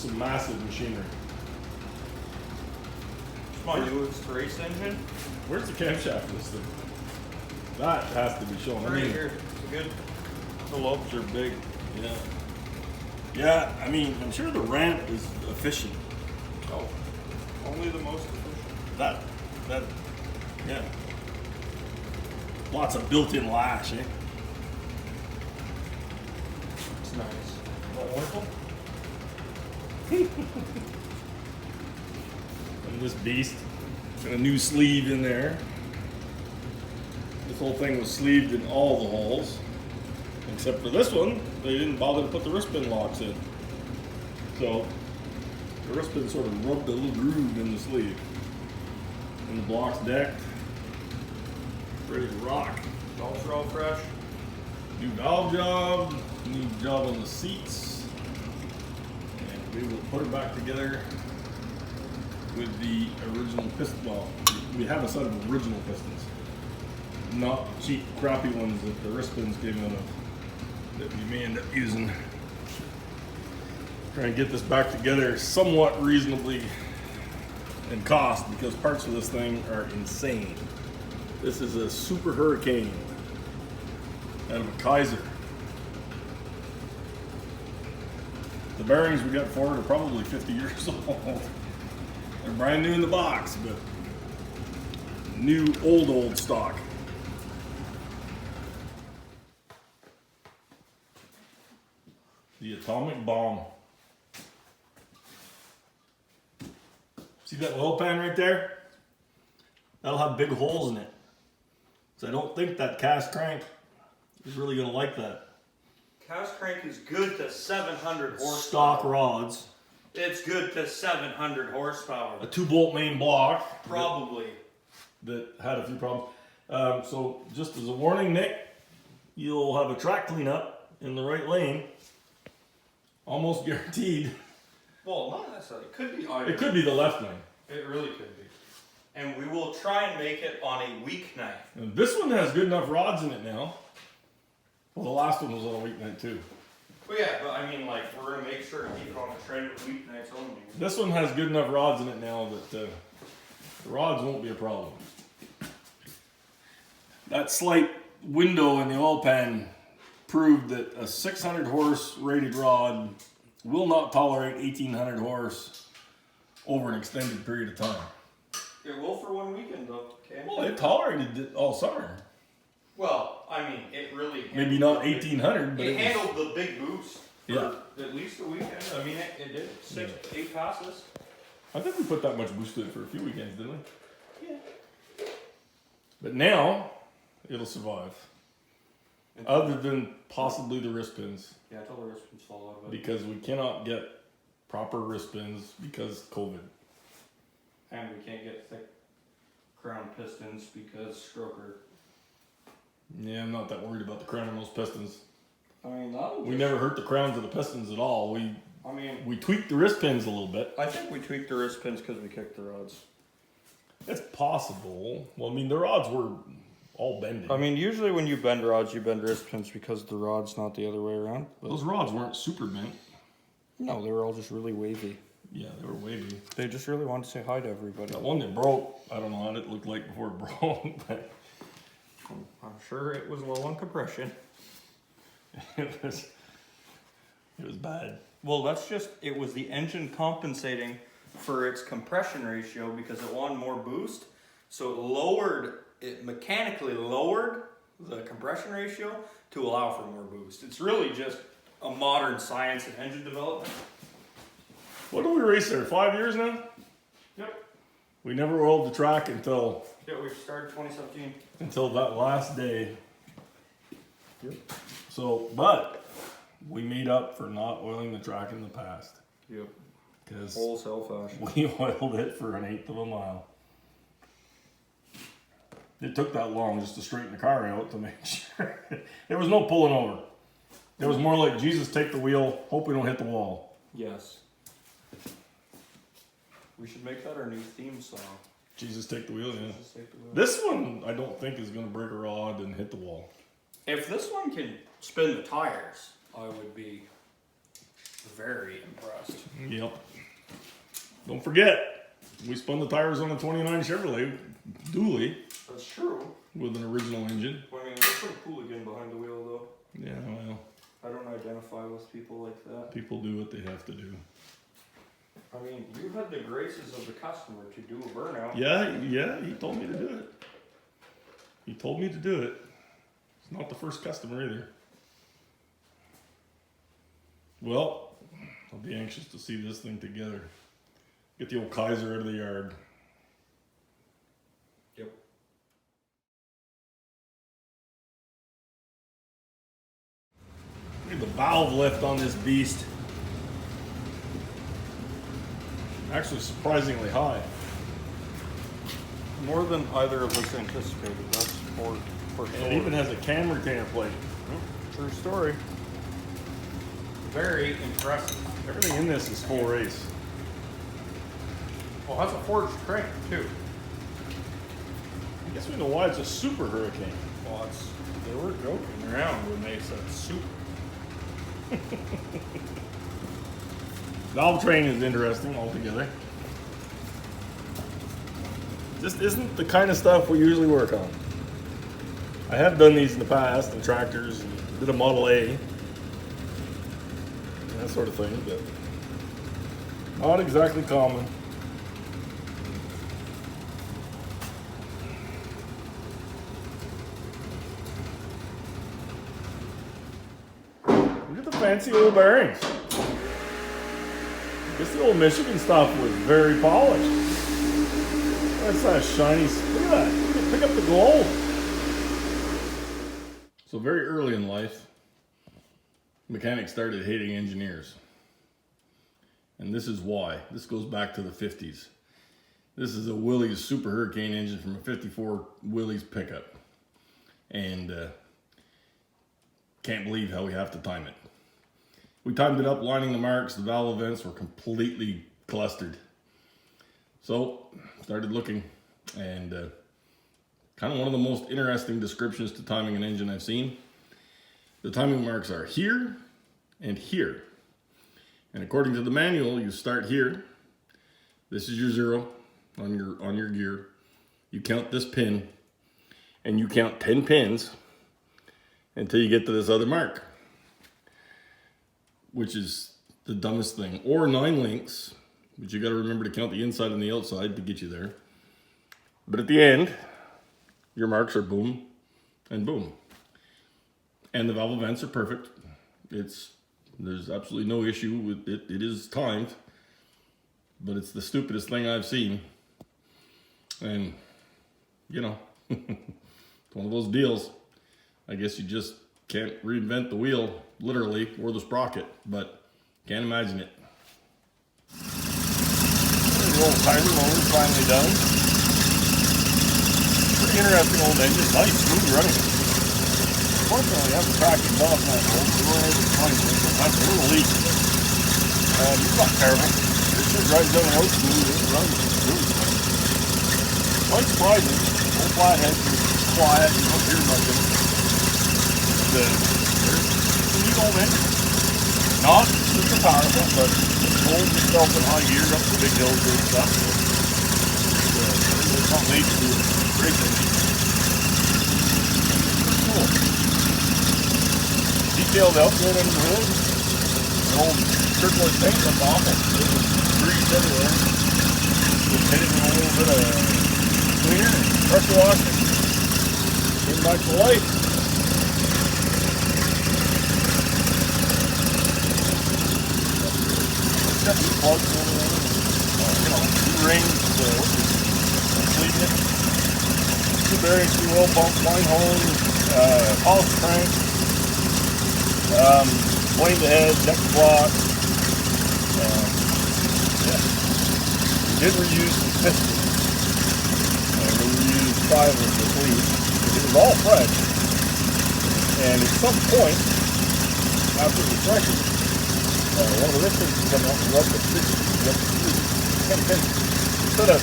some massive machinery. My new race engine. Where's the camshaft for this thing? That has to be shown. Right here. It's good. The lobes are big. Yeah. Yeah, I mean, I'm sure the ramp is efficient. Oh, only the most efficient. That, yeah. Lots of built-in lash, eh? It's nice. That wonderful? And this beast, got a new sleeve in there. This whole thing was sleeved in all the holes. Except for this one, they didn't bother to put the wrist pin locks in. So, the wrist pin sort of rubbed a little groove in the sleeve. And the block's decked. Ready to rock. Valves are all fresh. New valve job, new job on the seats. And we will put it back together with the original piston. Well, we have a set of original pistons. Not cheap, crappy ones that the wrist pins came out of that we may end up using. Trying to get this back together somewhat reasonably in cost because parts of this thing are insane. This is a Super Hurricane out of a KIZER. The bearings we got for it are probably 50 years old. They're brand new in the box, but new old stock. The atomic bomb. See that oil pan right there? That'll have big holes in it. So I don't think that cast crank is really going to like that. Cast crank is good to 700 horsepower. Stock rods. It's good to 700 horsepower. A 2-bolt main block. Probably. That had a few problems. So just as a warning, Nick, you'll have a track cleanup in the right lane. Almost guaranteed. Well, not necessarily. It could be either. It could be the left lane. It really could be. And we will try and make it on a weeknight. And this one has good enough rods in it now. Well, the last one was on a weeknight too. Well, yeah, but I mean, like, we're going to make sure to keep it on the trend of weeknights only. This one has good enough rods in it now that the rods won't be a problem. That slight window in the oil pan proved that a 600 horse rated rod will not tolerate 1800 horse over an extended period of time. It will for one weekend, though. Okay. Well, it tolerated it all summer. Well, I mean, it really... Maybe not 1800, but it handled the big boost. Yeah. For at least a weekend. I mean, it did 6, 8 passes. I think we put that much boost to it for a few weekends, didn't we? Yeah. But now, it'll survive. Other than possibly the wrist pins. Yeah, until the wrist pins fall out of it. Because we cannot get proper wrist pins because COVID. And we can't get thick crown pistons because stroker. Yeah, I'm not that worried about the crown on those pistons. I mean, that We never hurt the crowns of the pistons at all. We tweaked the wrist pins a little bit. I think we tweaked the wrist pins because we kicked the rods. It's possible. Well, I mean, the rods were all bending. I mean, usually when you bend rods, you bend wrist pins because the rod's not the other way around. Those rods weren't super bent. No, they were all just really wavy. Yeah, they were wavy. They just really wanted to say hi to everybody. That one that broke, I don't know what it looked like before it broke, but I'm sure it was low on compression. it was bad. Well, that's just, it was the engine compensating for its compression ratio because it wanted more boost. So it mechanically lowered the compression ratio to allow for more boost. It's really just a modern science in engine development. What do we race there? 5 years now? Yep. We never oiled the track until We started 2017. that last day. Yep. So, but we made up for not oiling the track in the past. Yep. Because Wholesale fashion. we oiled it for 1/8 of a mile. It took that long just to straighten the car out to make sure. There was no pulling over. It was more like, Jesus, take the wheel, hope we don't hit the wall. Yes. We should make that our new theme song. Jesus, take the wheel, yeah. Jesus, take the wheel. This one, I don't think is going to break a rod and hit the wall. If this one can spin the tires, I would be Very impressed. Yep. Don't forget, we spun the tires on a 29 Chevrolet dually That's true. with an original engine. I mean, there's some hooligan behind the wheel though. Yeah, well, I don't identify with people like that. people do what they have to do. I mean, you had the graces of the customer to do a burnout. Yeah, he told me to do it. He told me to do it. It's not the first customer either. Well, I'll be anxious to see this thing together. Get the old KIZER out of the yard. Yep. Look at the valve lift on this beast. Actually surprisingly high. More than either of us anticipated. That's for And sure. it even has a cam retainer plate. True story. Very impressive. Everything in this is full race. Well, that's a forged crank too. I guess we know why it's a super hurricane. Well, they were joking around when they said super. Valve train is interesting altogether. Just isn't the kind of stuff we usually work on. I have done these in the past, in tractors, and did a Model A, and that sort of thing, but not exactly common. Look at the fancy old bearings. I guess the old Michigan stuff was very polished. That's that shiny. Look at that. Pick up the gold. So very early in life, mechanics started hating engineers. And this is why. This goes back to the 50s. This is a Willys Super Hurricane engine from a 54 Willys pickup. And can't believe how we have to time it. We timed it up, lining the marks. The valve vents were completely clustered. So, started looking, and kind of one of the most interesting descriptions to timing an engine I've seen. The timing marks are here and here. And according to the manual, you start here. This is your 0 on your gear. You count this pin, and you count 10 pins until you get to this other mark, which is the dumbest thing. Or 9 links, but you got to remember to count the inside and the outside to get you there. But at the end, your marks are boom and boom. And the valve vents are perfect. There's absolutely no issue with it. It is timed, but it's the stupidest thing I've seen. And, you know, it's one of those deals. I guess you just can't reinvent the wheel, literally, or the sprocket, but can't imagine it. The old KIZER motor's finally done. Pretty interesting old engine, nice, smooth running. Unfortunately, I have a crack in off that hole, so we're able to find it. That's a little leak. It's not terrible. It just drives down the road smooth, it runs really smooth. Quite surprising. Old flatheads are quiet, you don't hear much of it. There's a neat old engine. Not super powerful, but holds itself in high gear up the big hills and stuff. It's not made to do racing. Cool. Detailed outboard under the hood. An old turquoise paint looked awful. It was greased everywhere. Just hit it in a little bit of cleaner and pressure washing. Came back to life. Got these plugs and everything. You know, 2 rings, completing it. 2 bearings, 2 oil pumps, line hose, polished crank, flame to head, deck block. Yeah. We did reuse some pistons. And we reused 5 of the fleet. It was all fresh. And at some point, after the refreshing, one of the wrist pins come out and rub the 10 pins. Instead of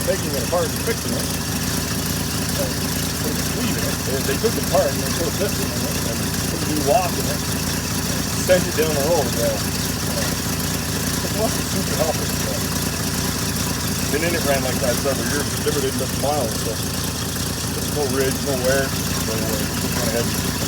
taking it apart and fixing it, putting a sleeve in it, they took it apart and they put a piston in it and put a new lock in it and sent it down the road. Well, must be super healthy. So. Been in it, ran like that several years, but never did much miles. So no ridge, no wear. So just went ahead and